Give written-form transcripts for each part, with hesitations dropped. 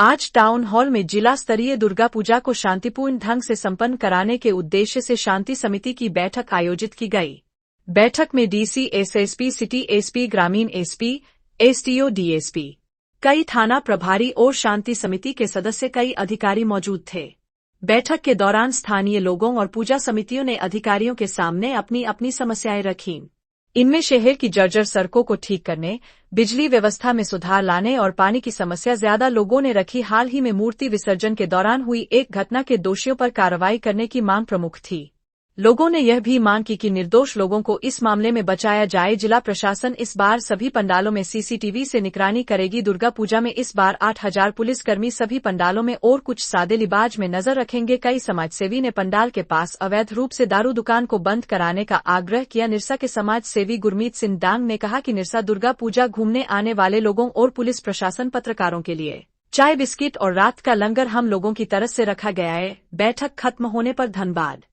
आज town hall में जिला स्तरीय दुर्गा पूजा को शांतिपूर्ण ढंग से संपन्न कराने के उद्देश्य से शांति समिति की बैठक आयोजित की गई। बैठक में डीसी, एसएसपी, सिटी एसपी, ग्रामीण एसपी, एसटीओ, डीएसपी, कई थाना प्रभारी और शांति समिति के सदस्य, कई अधिकारी मौजूद थे। बैठक के दौरान स्थानीय लोगों और पूजा समितियों ने अधिकारियों के सामने अपनी अपनी समस्याएं रखीं। इनमें शहर की जर्जर सड़कों को ठीक करने, बिजली व्यवस्था में सुधार लाने और पानी की समस्या ज्यादा लोगों ने रखी। हाल ही में मूर्ति विसर्जन के दौरान हुई एक घटना के दोषियों पर कार्रवाई करने की मांग प्रमुख थी। लोगों ने यह भी मांग की कि निर्दोष लोगों को इस मामले में बचाया जाए। जिला प्रशासन इस बार सभी पंडालों में सीसीटीवी से निगरानी करेगी। दुर्गा पूजा में इस बार 8000 पुलिसकर्मी सभी पंडालों में और कुछ सादे लिबाज में नजर रखेंगे। कई समाजसेवी ने पंडाल के पास अवैध रूप से दारू दुकान को बंद कराने का आग्रह किया। निरसा के समाज सेवी गुरमीत सिंह डांग ने कहा कि निरसा दुर्गा पूजा घूमने आने वाले लोगों और पुलिस प्रशासन पत्रकारों के लिए चाय, बिस्किट और रात का लंगर हम लोगों की तरफ से रखा गया है। बैठक खत्म होने पर धनबाद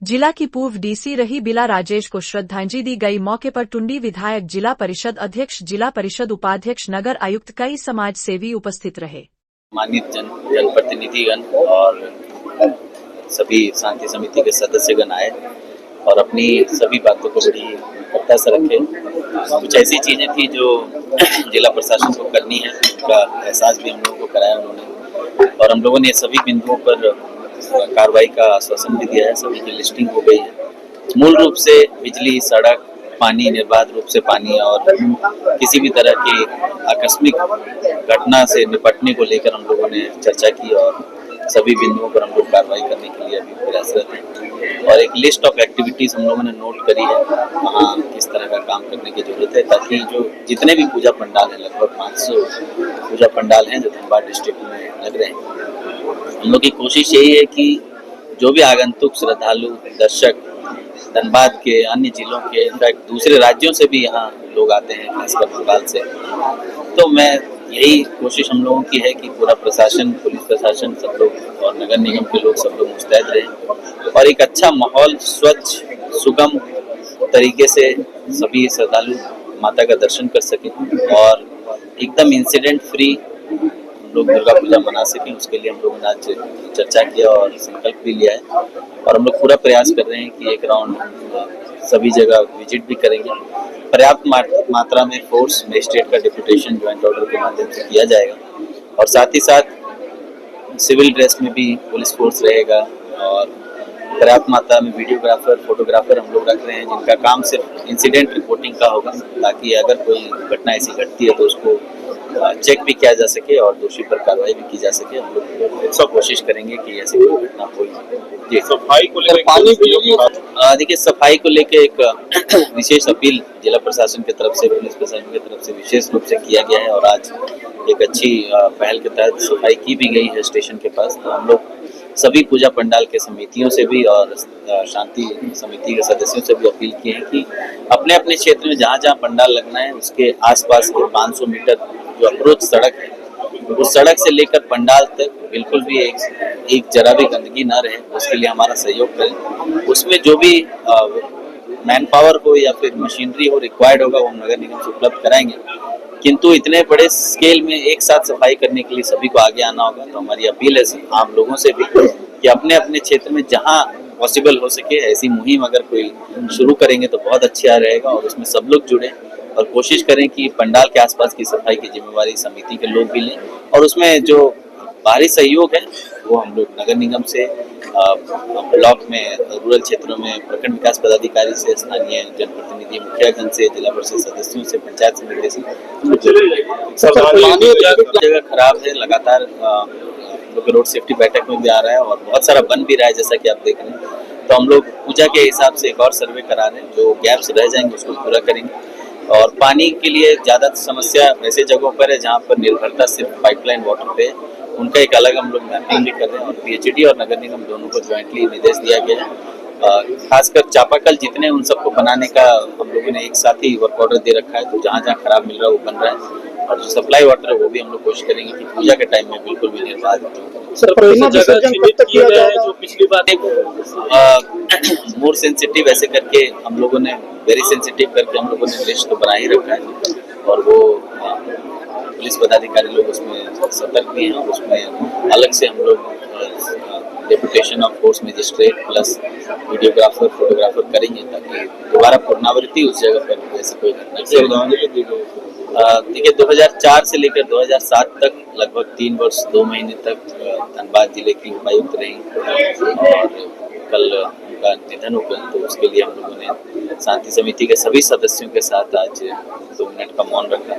जिला की पूर्व डीसी रही बिला राजेश को श्रद्धांजलि दी गई। मौके पर टुंडी विधायक, जिला परिषद अध्यक्ष, जिला परिषद उपाध्यक्ष, नगर आयुक्त, कई समाज सेवी उपस्थित रहे। माननीय जनप्रतिनिधिगण और सभी शांति समिति के सदस्यगण आए और अपनी सभी बातों को बड़ी गंभीरता से रखे। कुछ ऐसी चीजें थी जो जिला प्रशासन को करनी है, उनका एहसास भी हम लोगों को कराया उन्होंने, और हम लोगों ने सभी बिंदुओं पर कार्रवाई का आश्वासन भी दिया है। सभी की लिस्टिंग हो गई है। मूल रूप से बिजली, सड़क, पानी, निर्बाध रूप से पानी और किसी भी तरह की आकस्मिक घटना से निपटने को लेकर हम लोगों ने चर्चा की और सभी बिंदुओं पर हम लोग कार्रवाई करने के लिए अभी प्रयासरत हैं। और एक लिस्ट ऑफ एक्टिविटीज हम लोगों ने नोट करी है, वहाँ किस तरह का काम करने की जरूरत है, ताकि जो जितने भी पूजा पंडाल हैं, लगभग 500 पूजा पंडाल हैं जो धनबाद डिस्ट्रिक्ट में लग रहे हैं, हम लोग की कोशिश यही है कि जो भी आगंतुक श्रद्धालु दर्शक धनबाद के, अन्य जिलों के, इनफैक्ट दूसरे राज्यों से भी यहाँ लोग आते हैं, खासकर बंगाल से, तो मैं यही कोशिश हम लोगों की है कि पूरा प्रशासन, पुलिस प्रशासन, सब लोग और नगर निगम के लोग सब लोग मुस्तैद रहें और एक अच्छा माहौल, स्वच्छ, सुगम तरीके से सभी श्रद्धालु माता का दर्शन कर सकें और एकदम इंसिडेंट फ्री लोग दुर्गा पूजा मना सकें। उसके लिए हम लोगों ने आज चर्चा किया और संकल्प भी लिया है और हम लोग पूरा प्रयास कर रहे हैं कि एक राउंड सभी जगह विजिट भी करेंगे। पर्याप्त मात्रा में फोर्स, मजिस्ट्रेट का डिप्यूटेशन ज्वाइंट ऑर्डर के माध्यम से किया जाएगा और साथ ही साथ सिविल ड्रेस में भी पुलिस फोर्स रहेगा और पर्याप्त मात्रा में वीडियोग्राफर, फोटोग्राफर हम लोग रख रहे हैं जिनका काम सिर्फ इंसिडेंट रिपोर्टिंग का होगा, ताकि अगर कोई घटना ऐसी घटती है तो उसको चेक भी किया जा सके और दोषी पर कार्रवाई भी की जा सके। हम लोग सब कोशिश करेंगे कि ऐसी कोई घटना हो। सफाई को लेकर देखिए, सफाई को लेकर एक विशेष अपील जिला प्रशासन की तरफ से, पुलिस प्रशासन की तरफ से विशेष रूप से किया गया है और आज एक अच्छी पहल के तहत सफाई की भी गई है स्टेशन के पास। तो हम लोग सभी पूजा पंडाल के समितियों से भी और शांति समिति के सदस्यों से भी अपील की है कि अपने अपने क्षेत्र में जहाँ जहाँ पंडाल लगना है उसके आसपास के 500 मीटर जो अप्रोच सड़क है, उस सड़क से लेकर पंडाल तक बिल्कुल भी एक जरा भी गंदगी ना रहे, उसके लिए हमारा सहयोग करें। उसमें जो भी मैन पावर हो या फिर मशीनरी हो रिक्वायर्ड होगा वो हम नगर निगम से उपलब्ध कराएंगे, किंतु इतने बड़े स्केल में एक साथ सफाई करने के लिए सभी को आगे आना होगा। तो हमारी अपील है आम लोगों से भी कि अपने अपने क्षेत्र में जहां पॉसिबल हो सके ऐसी मुहिम अगर कोई शुरू करेंगे तो बहुत अच्छा रहेगा और उसमें सब लोग जुड़े और कोशिश करें कि पंडाल के आसपास की सफाई की जिम्मेवारी समिति के लोग भी लें और उसमें जो बाहरी सहयोग है वो हम लोग नगर निगम से, ब्लॉक में, रूरल क्षेत्रों में प्रखंड विकास पदाधिकारी से, स्थानीय जनप्रतिनिधि, मुखियागण से, जिला परिषद सदस्यों से, पंचायत समिति से। जगह खराब है, लगातार रोड सेफ्टी बैठक में भी आ रहा है और बहुत सारा बन भी रहा है जैसा कि आप देख रहे हैं। तो हम लोग पूजा के हिसाब से एक और सर्वे करा रहे हैं, जो गैप्स रह जाएंगे उसको पूरा करेंगे और पानी के लिए ज़्यादा समस्या ऐसे जगहों पर है जहाँ पर निर्भरता सिर्फ पाइपलाइन वाटर पे है, उनका एक अलग हम लोग मैपिंग भी कर रहे हैं और पीएचडी और नगर निगम दोनों को ज्वाइंटली निर्देश दिया गया है। खासकर चापाकल जितने उन सबको बनाने का हम लोगों ने एक साथ ही वर्क ऑर्डर दे रखा है, तो जहाँ जहाँ खराब मिल रहा है वो बन रहा है और जो सप्लाई वाटर है वो भी हम लोग कोशिश करेंगे कि पूजा के टाइम में बिल्कुल भी निर्बाध जो पिछली बार मोर सेंसिटिव ऐसे करके हम लोगों ने, वेरी सेंसिटिव करके हम लोगों ने लिस्ट तो बना ही रखा है और वो पुलिस पदाधिकारी लोग उसमें सतर्क भी हैं और उसमें अलग से हम लोग deputation of force magistrate plus videographer photographer करेंगे ताकि दोबारा पुनरावृत्ति उस जगह पर ऐसी कोई घटना देखिए 2004 से लेकर 2007 तक लगभग 3 वर्ष 2 महीने तक धनबाद जिले की उपायुक्त रही और कल उनका निधन हो गया, तो उसके लिए हम लोगों ने शांति समिति के सभी सदस्यों के साथ आज 2 मिनट का मौन रखा।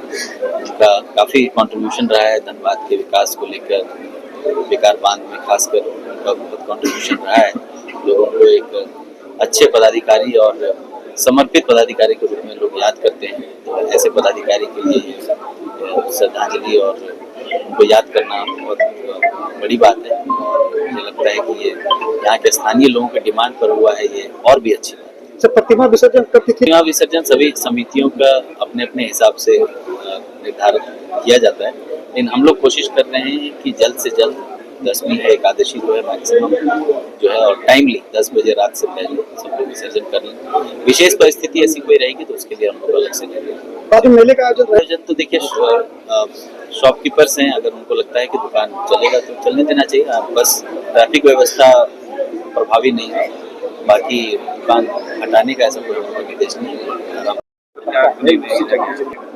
उनका काफ़ी कंट्रीब्यूशन रहा है धनबाद के विकास को लेकर, बेकार बांध में खासकर उनका बहुत कंट्रीब्यूशन रहा है। लोगों को एक अच्छे पदाधिकारी और समर्पित पदाधिकारी के रूप में लोग याद करते हैं, तो ऐसे पदाधिकारी के लिए श्रद्धांजलि और उनको याद करना बहुत बड़ी बात है। मुझे लगता है कि ये यहाँ के स्थानीय लोगों के डिमांड पर हुआ है, ये और भी अच्छी बात है। सर प्रतिमा विसर्जन कब तिथि? प्रतिमा विसर्जन सभी समितियों का अपने अपने हिसाब से निर्धारित किया जाता है, लेकिन हम लोग कोशिश कर रहे हैं कि जल्द से जल्द दशमी है, एकादशी जो है मैक्सिमम जो है और टाइमली 10 बजे रात से पहले सब लोग विसर्जन कर लें। विशेष परिस्थिति ऐसी कोई रहेगी तो उसके लिए हम लोग अलग से करेंगे। मेले का आयोजन तो देखिए शॉपकीपर्स हैं, अगर उनको लगता है कि दुकान चलेगा तो चलने देना चाहिए, बस ट्रैफिक व्यवस्था प्रभावी नहीं है, बाकी दुकान हटाने का ऐसा कोई निर्देश नहीं है।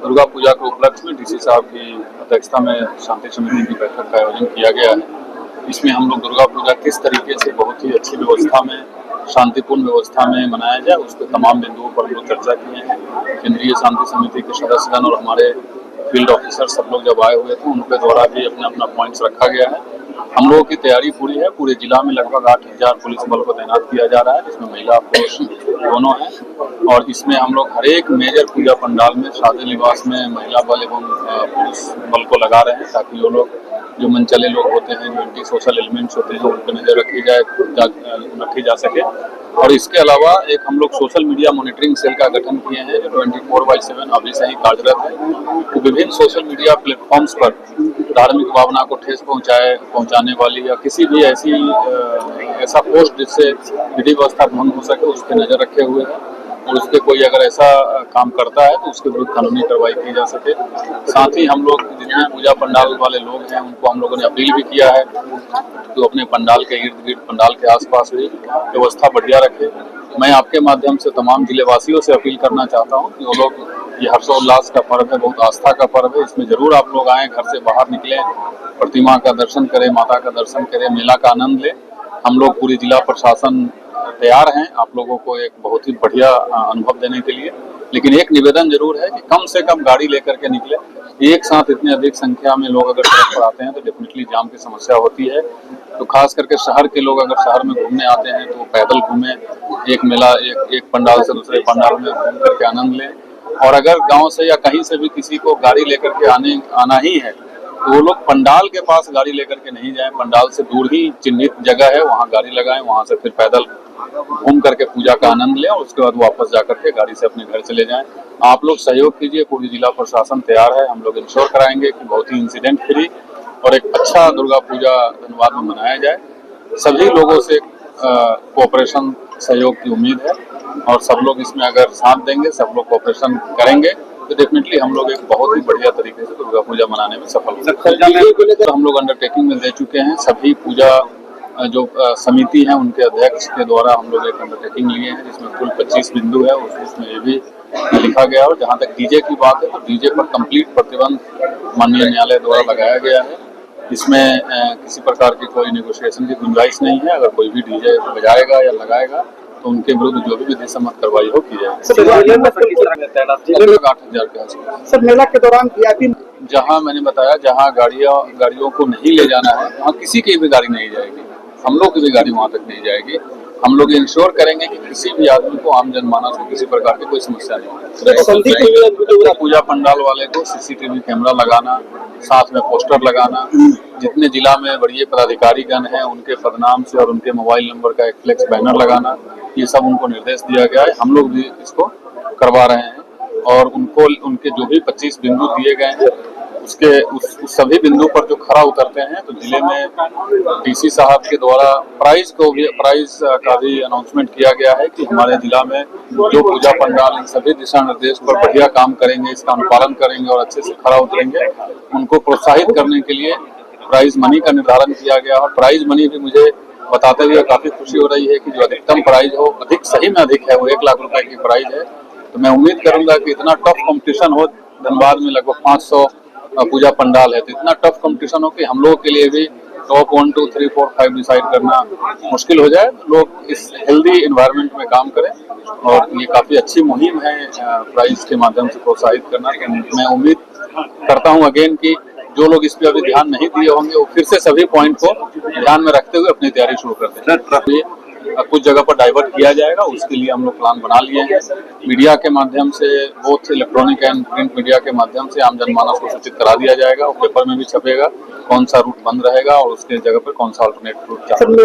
दुर्गा पूजा के उपलक्ष्य में डीसी साहब की अध्यक्षता में शांति समिति की बैठक का आयोजन किया गया है। इसमें हम लोग दुर्गा पूजा किस तरीके से बहुत ही अच्छी व्यवस्था में, शांतिपूर्ण व्यवस्था में मनाया जाए, उस पर तमाम बिंदुओं पर हम लोग चर्चा किए हैं। केंद्रीय शांति समिति के सदस्यगण और हमारे फील्ड ऑफिसर सब लोग जब आए हुए थे, उनके द्वारा भी अपना अपना पॉइंट्स रखा गया है। हम लोगों की तैयारी पूरी है। पूरे जिला में लगभग 8000 पुलिस बल को तैनात किया जा रहा है, जिसमें महिला पुरुष दोनों हैं, और इसमें हम लोग हर एक मेजर पूजा पंडाल में शादी लिबास में महिला बल एवं पुलिस बल को लगा रहे हैं, ताकि वो लोग जो मनचले लोग होते हैं, जो एंटी सोशल एलिमेंट्स होते हैं, उन पर नजर रखी जा सके। और इसके अलावा एक हम लोग सोशल मीडिया मॉनिटरिंग सेल का गठन किए हैं, जो 24/7 अभी से ही कार्यरत है। तो विभिन्न सोशल मीडिया प्लेटफॉर्म्स पर धार्मिक भावना को ठेस पहुंचाने वाली या किसी भी ऐसा पोस्ट जिससे विधि व्यवस्था भंग हो सके, उस पर नजर रखे हुए हैं, और उसके कोई अगर ऐसा काम करता है तो उसके विरुद्ध कानूनी कार्रवाई की जा सके। साथ ही हम लोग जितने पूजा पंडाल वाले लोग हैं, उनको हम लोगों ने अपील भी किया है तो अपने पंडाल के इर्द गिर्द, पंडाल के आसपास भी व्यवस्था बढ़िया रखे। मैं आपके माध्यम से तमाम जिलेवासियों से अपील करना चाहता हूँ कि वो लोग, ये हर्षोल्लास का पर्व है, बहुत आस्था का पर्व है, इसमें जरूर आप लोग आएँ, घर से बाहर निकलें, प्रतिमा का दर्शन करें, माता का दर्शन करें, मेला का आनंद लें। हम लोग पूरी जिला प्रशासन तैयार हैं आप लोगों को एक बहुत ही बढ़िया अनुभव देने के लिए। लेकिन एक निवेदन जरूर है कि कम से कम गाड़ी लेकर के निकले। एक साथ इतने अधिक संख्या में लोग अगर सड़क पर आते हैं तो डेफिनेटली जाम की समस्या होती है। तो खास करके शहर के लोग अगर शहर में घूमने आते हैं तो पैदल घूमें, एक मेला एक पंडाल से दूसरे पंडाल में घूम करके आनंद लें। और अगर गाँव से या कहीं से भी किसी को गाड़ी लेकर के आना ही है तो वो लोग पंडाल के पास गाड़ी लेकर के नहीं जाएं, पंडाल से दूर ही चिन्हित जगह है, वहाँ गाड़ी लगाएं, वहाँ से फिर पैदल घूम करके पूजा का आनंद लें और उसके बाद वापस जाकर के गाड़ी से अपने घर चले जाएं। आप लोग सहयोग कीजिए, पूरी जिला प्रशासन तैयार है। हम लोग इंश्योर कराएंगे कि बहुत ही इंसिडेंट फ्री और एक अच्छा दुर्गा पूजा धनबाद में मनाया जाए। सभी लोगों से कोऑपरेशन सहयोग की उम्मीद है और सब लोग इसमें अगर साथ देंगे, सब लोग कोऑपरेशन करेंगे तो डेफिनेटली हम लोग एक बहुत ही बढ़िया तरीके से दुर्गा पूजा मनाने में सफल होंगे। तो हम लोग अंडरटेकिंग में दे चुके हैं, सभी पूजा जो समिति है उनके अध्यक्ष के द्वारा हम लोग एक अंडरटेकिंग लिए हैं, जिसमें कुल 25 बिंदु है, उसमें ये भी लिखा गया है। और जहाँ तक डीजे की बात है तो डीजे पर कंप्लीट प्रतिबंध माननीय न्यायालय द्वारा लगाया गया है। इसमें किसी प्रकार की कोई नेगोशिएशन की गुंजाइश नहीं है। अगर कोई भी डीजे बजाएगा या लगाएगा तो उनके विरुद्ध जो भी विधि सम्मत कार्रवाई हो की जाएगी। 8,000 के आसपास। सर मेला के दौरान VIP जहाँ मैंने बताया, जहाँ गाड़ियों को नहीं ले जाना है वहाँ किसी की भी गाड़ी नहीं जाएगी, हम लोग की भी गाड़ी वहाँ तक नहीं जाएगी। हम लोग इंश्योर करेंगे कि किसी भी आदमी को, आम जनमानस को किसी प्रकार की कोई समस्या नहीं हो। पूजा पंडाल वाले को CCTV कैमरा लगाना, साथ में पोस्टर लगाना, जितने जिला में बड़े पदाधिकारीगण हैं उनके पदनाम से और उनके मोबाइल नंबर का एक फ्लेक्स बैनर लगाना, ये सब उनको निर्देश दिया गया है। हम लोग भी इसको करवा रहे हैं और उनको उनके जो भी 25 बिंदु दिए गए हैं उसके उस सभी बिंदु पर जो खरा उतरते हैं, तो जिले में डीसी साहब के द्वारा प्राइज का भी अनाउंसमेंट किया गया है कि हमारे जिला में जो पूजा पंडाल इन सभी दिशा निर्देश पर बढ़िया काम करेंगे, इसका अनुपालन करेंगे और अच्छे से खरा उतरेंगे, उनको प्रोत्साहित करने के लिए प्राइज मनी का निर्धारण किया गया। और प्राइज मनी भी मुझे बताते हुए काफी खुशी हो रही है कि जो अधिकतम प्राइज हो, अधिक सही में अधिक है, वो 1 लाख रुपए की प्राइज है। तो मैं उम्मीद करूंगा कि इतना टफ कंपटीशन हो, धनबाद में लगभग 500 पूजा पंडाल है, तो इतना टफ कंपटीशन हो कि हम लोगों के लिए भी टॉप 1, 2, 3, 4, 5 डिसाइड करना मुश्किल हो जाए। लोग इस हेल्दी एनवायरनमेंट में काम करें और ये काफी अच्छी मुहिम है प्राइज के माध्यम से प्रोत्साहित करना। तो मैं उम्मीद करता हूं अगेन कि जो लोग इस पे अभी ध्यान नहीं दिए होंगे, वो फिर से सभी पॉइंट को ध्यान में रखते हुए अपनी तैयारी शुरू कर दें। कुछ जगह पर डाइवर्ट किया जाएगा, उसके लिए हम लोग प्लान बना लिए हैं। मीडिया के माध्यम से, both electronic and print media के माध्यम से आम जनमानस को सूचित करा दिया जाएगा और पेपर में भी छपेगा कौन सा रूट बंद रहेगा और उसके जगह पर कौन सा अल्टरनेट रूट चलेगा।